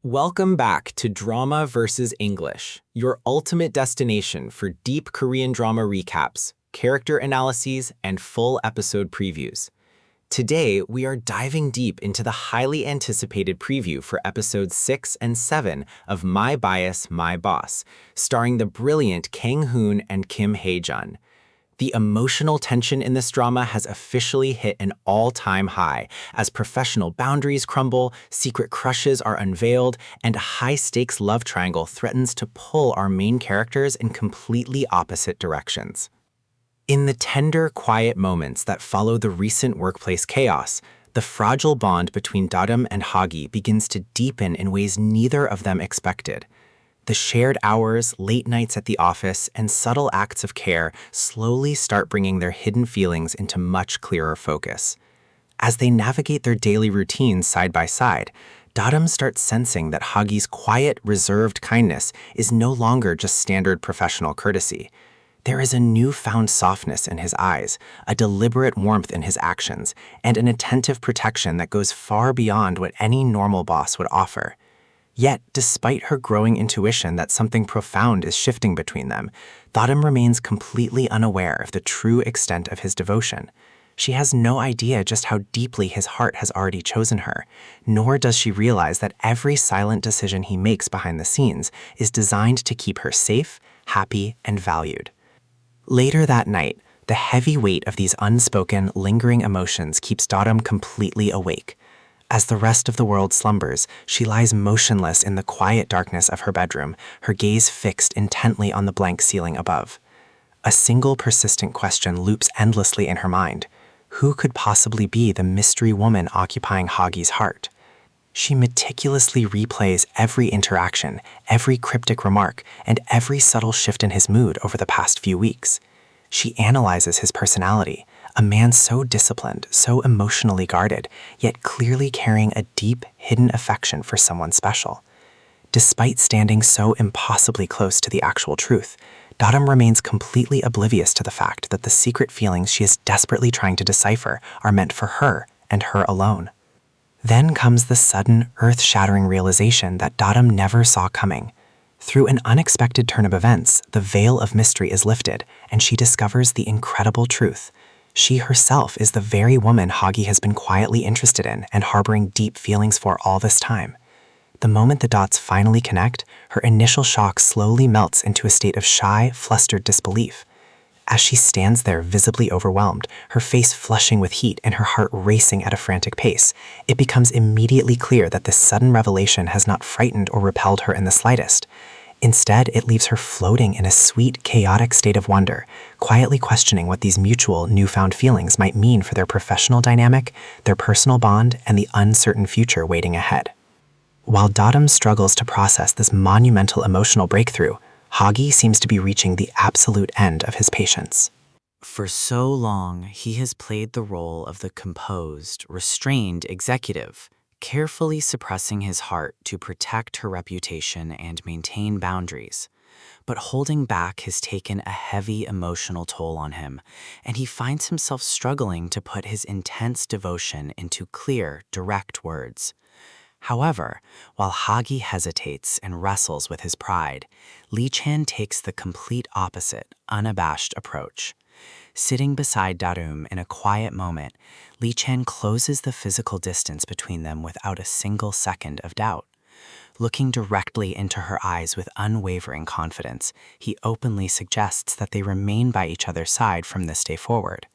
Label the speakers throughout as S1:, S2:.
S1: Welcome back to Drama vs. English, your ultimate destination for deep Korean drama recaps, character analyses, and full episode previews. Today, we are diving deep into the highly anticipated preview for episodes 6 and 7 of My Bias, My Boss, starring the brilliant Kang Hoon and Kim Hae-jun. The emotional tension in this drama has officially hit an all-time high as professional boundaries crumble, secret crushes are unveiled, and a high-stakes love triangle threatens to pull our main characters in completely opposite directions. In the tender, quiet moments that follow the recent workplace chaos, the fragile bond between Darum and Hagi begins to deepen in ways neither of them expected. The shared hours, late nights at the office, and subtle acts of care slowly start bringing their hidden feelings into much clearer focus. As they navigate their daily routines side by side, Darum starts sensing that Hagi's quiet, reserved kindness is no longer just standard professional courtesy. There is a newfound softness in his eyes, a deliberate warmth in his actions, and an attentive protection that goes far beyond what any normal boss would offer. Yet, despite her growing intuition that something profound is shifting between them, Darum remains completely unaware of the true extent of his devotion. She has no idea just how deeply his heart has already chosen her, nor does she realize that every silent decision he makes behind the scenes is designed to keep her safe, happy, and valued. Later that night, the heavy weight of these unspoken, lingering emotions keeps Darum completely awake. As the rest of the world slumbers, she lies motionless in the quiet darkness of her bedroom, her gaze fixed intently on the blank ceiling above. A single persistent question loops endlessly in her mind. Who could possibly be the mystery woman occupying Hagi's heart? She meticulously replays every interaction, every cryptic remark, and every subtle shift in his mood over the past few weeks. She analyzes his personality, a man so disciplined, so emotionally guarded, yet clearly carrying a deep, hidden affection for someone special. Despite standing so impossibly close to the actual truth, Darum remains completely oblivious to the fact that the secret feelings she is desperately trying to decipher are meant for her and her alone. Then comes the sudden, earth-shattering realization that Darum never saw coming. Through an unexpected turn of events, the veil of mystery is lifted, and she discovers the incredible truth. She herself is the very woman Hagi has been quietly interested in and harboring deep feelings for all this time. The moment the dots finally connect, her initial shock slowly melts into a state of shy, flustered disbelief. As she stands there visibly overwhelmed, her face flushing with heat and her heart racing at a frantic pace, it becomes immediately clear that this sudden revelation has not frightened or repelled her in the slightest. Instead, it leaves her floating in a sweet, chaotic state of wonder, quietly questioning what these mutual, newfound feelings might mean for their professional dynamic, their personal bond, and the uncertain future waiting ahead. While Darum struggles to process this monumental emotional breakthrough, Hagi seems to be reaching the absolute end of his patience.
S2: For so long, he has played the role of the composed, restrained executive, carefully suppressing his heart to protect her reputation and maintain boundaries. But holding back has taken a heavy emotional toll on him, and he finds himself struggling to put his intense devotion into clear, direct words. However, while Hagi hesitates and wrestles with his pride, Lee-chan takes the complete opposite, unabashed approach. Sitting beside Darum in a quiet moment, Lee-chan closes the physical distance between them without a single second of doubt. Looking directly into her eyes with unwavering confidence, he openly suggests that they remain by each other's side from this day forward.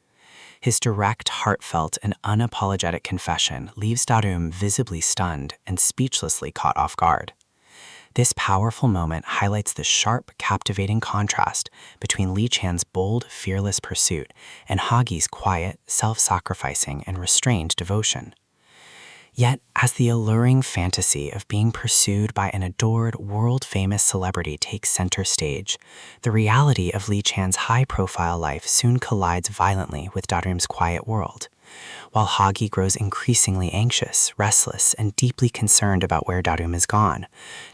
S2: His direct, heartfelt, and unapologetic confession leaves Darum visibly stunned and speechlessly caught off guard. This powerful moment highlights the sharp, captivating contrast between Lee-chan's bold, fearless pursuit and Hagi's quiet, self-sacrificing, and restrained devotion. Yet, as the alluring fantasy of being pursued by an adored, world-famous celebrity takes center stage, the reality of Lee-chan's high-profile life soon collides violently with Darum's quiet world. While Hagi grows increasingly anxious, restless, and deeply concerned about where Darum is gone,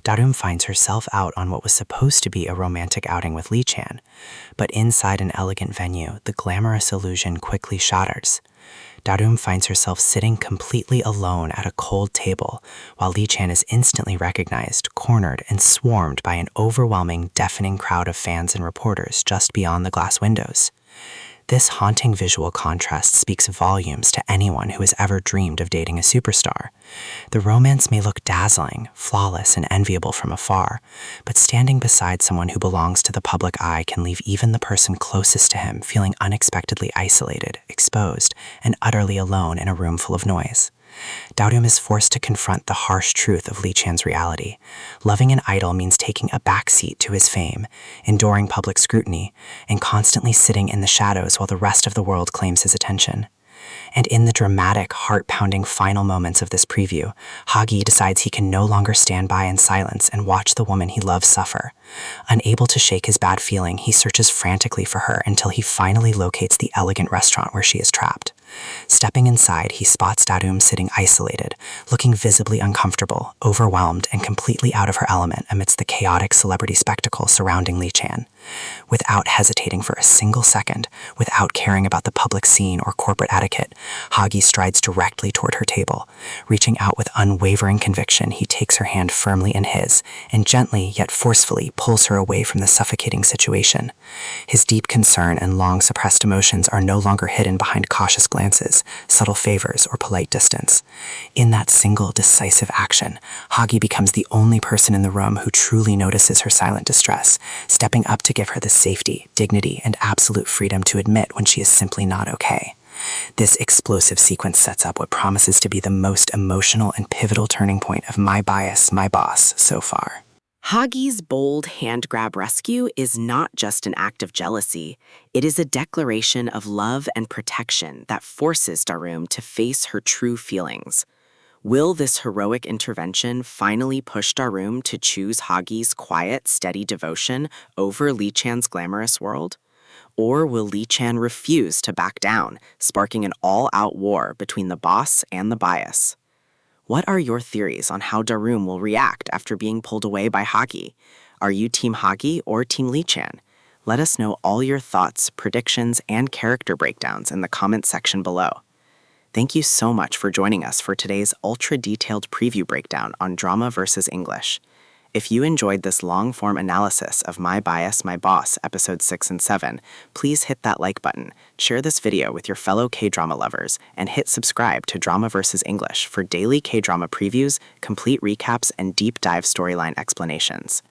S2: Darum finds herself out on what was supposed to be a romantic outing with Lee-chan. But inside an elegant venue, the glamorous illusion quickly shatters. Da-reum finds herself sitting completely alone at a cold table, while Lee-chan is instantly recognized, cornered, and swarmed by an overwhelming, deafening crowd of fans and reporters just beyond the glass windows. This haunting visual contrast speaks volumes to anyone who has ever dreamed of dating a superstar. The romance may look dazzling, flawless, and enviable from afar, but standing beside someone who belongs to the public eye can leave even the person closest to him feeling unexpectedly isolated, exposed, and utterly alone in a room full of noise. Da-reum is forced to confront the harsh truth of Lee-chan's reality. Loving an idol means taking a backseat to his fame, enduring public scrutiny, and constantly sitting in the shadows while the rest of the world claims his attention. And in the dramatic, heart-pounding final moments of this preview, Ha-gi decides he can no longer stand by in silence and watch the woman he loves suffer. Unable to shake his bad feeling, he searches frantically for her until he finally locates the elegant restaurant where she is trapped. Stepping inside, he spots Da-reum sitting isolated, looking visibly uncomfortable, overwhelmed, and completely out of her element amidst the chaotic celebrity spectacle surrounding Lee-chan. Without hesitating for a single second, without caring about the public scene or corporate etiquette, Ha-gi strides directly toward her table. Reaching out with unwavering conviction, he takes her hand firmly in his, and gently yet forcefully pulls her away from the suffocating situation. His deep concern and long-suppressed emotions are no longer hidden behind cautious glances, subtle favors, or polite distance. In that single, decisive action, Ha-gi becomes the only person in the room who truly notices her silent distress, stepping up to give her the safety, dignity, and absolute freedom to admit when she is simply not okay. This explosive sequence sets up what promises to be the most emotional and pivotal turning point of My Bias, My Boss so far.
S3: Ha-gi's bold hand-grab rescue is not just an act of jealousy. It is a declaration of love and protection that forces Da-reum to face her true feelings. Will this heroic intervention finally push Da-reum to choose Ha-gi's quiet, steady devotion over Lee-chan's glamorous world? Or will Lee-chan refuse to back down, sparking an all-out war between the boss and the bias? What are your theories on how Da-reum will react after being pulled away by Ha-gi? Are you Team Ha-gi or Team Lee-chan? Let us know all your thoughts, predictions, and character breakdowns in the comment section below. Thank you so much for joining us for today's ultra-detailed preview breakdown on Drama vs. English. If you enjoyed this long-form analysis of My Bias, My Boss, episodes 6 and 7, please hit that like button, share this video with your fellow K-drama lovers, and hit subscribe to Drama vs. English for daily K-drama previews, complete recaps, and deep dive storyline explanations.